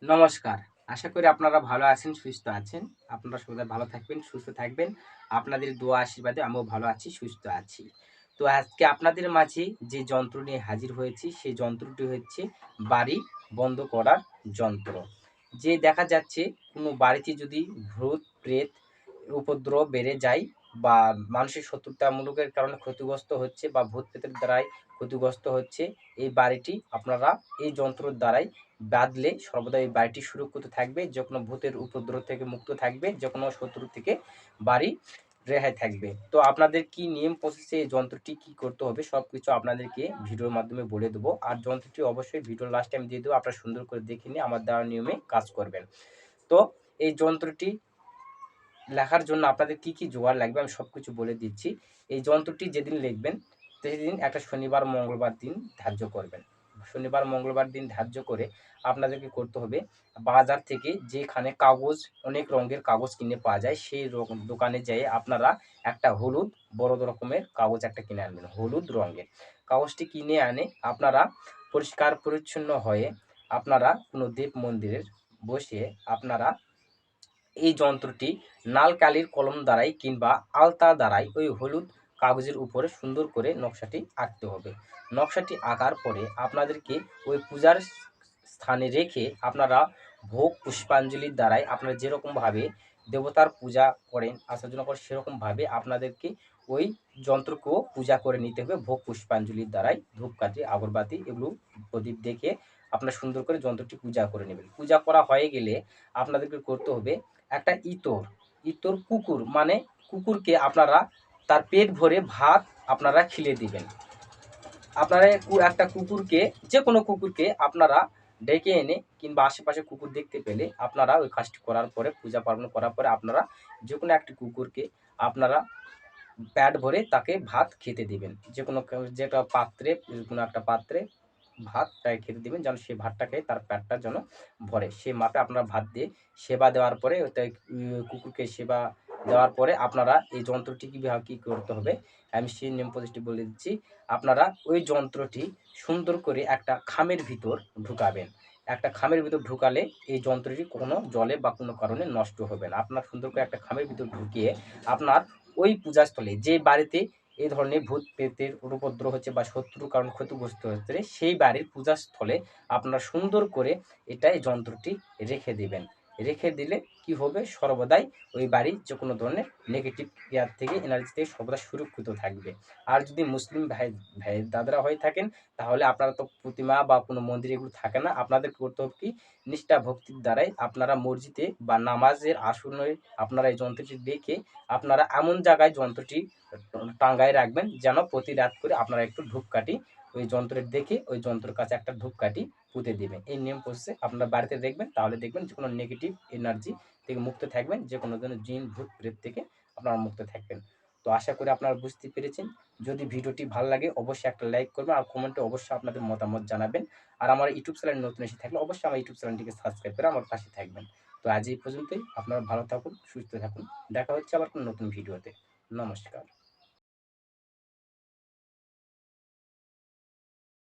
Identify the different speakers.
Speaker 1: নমস্কার। আশা করি আপনারা ভালো আছেন, সুস্থ আছেন। আপনারা সবাই ভালো থাকবেন, সুস্থ থাকবেন। আপনাদের দোয়া আশীর্বাদে আমিও ভালো আছি, সুস্থ আছি। তো আজকে আপনাদের মাঝে যে যন্ত্র নিয়ে হাজির হয়েছি, সেই যন্ত্রটি হচ্ছে বাড়ি বন্ধ করার যন্ত্র। যে দেখা যাচ্ছে কোনো বাড়িতে যদি ভূত, প্রেত উপদ্রব বেড়ে যায় বা মানসিক শত্রুতামূলকের কারণে ক্ষতিগ্রস্ত হচ্ছে বা ভূত-প্রেতের দ্বারাই ক্ষতিগ্রস্ত হচ্ছে, এই বাড়িটি আপনারা এই যন্ত্রের দ্বারাই বাঁধলে সর্বদা এই বাড়িটি সুরক্ষিত থাকবে, যেকোনো ভূতের উপদ্রব থেকে মুক্ত থাকবে, যেকোনো শত্রু থেকে বাড়ি রেহাই থাকবে। তো আপনাদের কি নিয়ম প্রসেসে এই যন্ত্রটি কি করতে হবে সবকিছু আপনাদেরকে ভিডিওর মাধ্যমে বলে দেবো। আর যন্ত্রটি অবশ্যই ভিডিওর লাস্টে আমি দিয়ে দেবো, আপনারা সুন্দর করে দেখে নিয়ে আমার দেওয়া নিয়মে কাজ করবেন। তো এই যন্ত্রটি লেখার জন্য আপনাদের কি কি জোগাড় লাগবে আমি সবকিছু বলে দিচ্ছি। এই যন্ত্রটি যেদিন লিখবেন সেদিন একটা শনিবার মঙ্গলবার দিন ধার্য করবেন। শনিবার মঙ্গলবার দিন ধার্য করে আপনাদেরকে করতে হবে, বাজার থেকে যেখানে কাগজ অনেক রঙের কাগজ কিনে পাওয়া যায় সেই দোকানে যেয়ে আপনারা একটা হলুদ বড় রকমের কাগজ একটা কিনে আনবেন, হলুদ রঙের কাগজটি কিনে আনে আপনারা পরিষ্কার পরিচ্ছন্ন হয়ে আপনারা কোনো দেব মন্দিরের বসে আপনারা এই যন্ত্রটি লাল কালির কলম দ্বারাই কিংবা আলতা দ্বারাই ওই হলুদ কাগজের উপরে সুন্দর করে নকশাটি আঁকতে হবে। নকশাটি আঁকার পরে আপনাদেরকে ওই পূজার স্থানে রেখে আপনারা ভোগ পুষ্পাঞ্জলির দ্বারাই আপনারা যেরকমভাবে দেবতার পূজা করেন আসার্জনা করেন সেরকমভাবে আপনাদেরকে ওই যন্ত্রকেও পূজা করে নিতে হবে ভোগ পুষ্পাঞ্জলির দ্বারাই। ধূপকাঠি আগরবাতি এগুলো প্রদীপ দেখে আপনারা সুন্দর করে যন্ত্রটি পূজা করে নেবেন। পূজা করা হয়ে গেলে আপনাদেরকে করতে হবে একটা ইতর, ইতর কুকুর মানে কুকুরকে আপনারা তার পেট ভরে ভাত আপনারা খিলে দিবেন। আপনারা একটা কুকুরকে যে কোনো কুকুরকে আপনারা ডেকে এনে কিংবা আশেপাশে কুকুর দেখতে পেলে আপনারা ওই কাজটি করার পরে পূজা পার্বণ করার পরে আপনারা যে কোনো একটি কুকুরকে আপনারা পেট ভরে তাকে ভাত খেতে দিবেন। যে কোনো যেটা পাত্রে কোনো একটা পাত্রে ভাতটাই খেতে দিবেন যেন সে ভাতটা খেয়ে তার পেটটা যেন ভরে। সেই মাপে আপনারা ভাত দিয়ে সেবা দেওয়ার পরে ওটাই কুকুরকে সেবা দেওয়ার পরে আপনারা এই যন্ত্রটি কীভাবে কী করতে হবে আমি সেই নিয়ম পদ্ধতিটি বলে দিচ্ছি। আপনারা ওই যন্ত্রটি সুন্দর করে একটা খামের ভিতর ঢুকাবেন। একটা খামের ভিতর ঢুকালে এই যন্ত্রটি কোনো জলে বা কোনো কারণে নষ্ট হবে না। আপনার সুন্দর করে একটা খামের ভিতর ঢুকিয়ে আপনার ওই পূজাস্থলে যে বাড়িতে এই ধরনের ভূত প্রেতের উপদ্রব হচ্ছে বা শত্রুর কারণে ক্ষতিগ্রস্ত হচ্ছে সেই বাড়ির পূজাস্থলে আপনারা সুন্দর করে এই যন্ত্রটি রেখে দিবেন। রেখে দিলে কি হবে সর্বদাই ওই বাড়ির যে কোনো ধরনের নেগেটিভ ইয়ার থেকে এনার্জি থেকে সর্বদা সুরক্ষিত থাকবে। আর যদি মুসলিম ভাই দাদারা হয়ে থাকেন তাহলে আপনারা তো প্রতিমা বা কোনো মন্দির এগুলো থাকে না। আপনাদের করতে হবে কি নিষ্ঠা ভক্তির দ্বারাই আপনারা মসজিদে বা নামাজের আসনে আপনারা এই যন্ত্রটি রেখে আপনারা এমন জায়গায় যন্ত্রটি টাঙ্গায় রাখবেন যেন প্রতি রাত করে আপনারা একটু ধূপকাঠি ওই যন্ত্রের দেখে ওই যন্ত্রের কাছে একটা ধূপকাঠি পুঁতে দিবেন। এই নিয়ম প্রসেসে আপনারা বাড়িতে দেখবেন তাহলে দেখবেন যে কোনো নেগেটিভ এনার্জি থেকে মুক্ত থাকবেন, যে কোনো ধরনের জিন ভূত প্রেত থেকে আপনারা মুক্ত থাকবেন। তো আশা করি আপনারা বুঝতে পেরেছেন। যদি ভিডিওটি ভালো লাগে অবশ্যই একটা লাইক করবেন আর কমেন্টে অবশ্যই আপনাদের মতামত জানাবেন। আর আমার ইউটিউব চ্যানেল নতুন এসে থাকলে অবশ্যই আমার ইউটিউব চ্যানেলটিকে সাবস্ক্রাইব করে আমার পাশে থাকবেন। তো আজ এই পর্যন্তই। আপনারা ভালো থাকুন, সুস্থ থাকুন। দেখা হচ্ছে আবার কোনো নতুন ভিডিওতে। নমস্কার।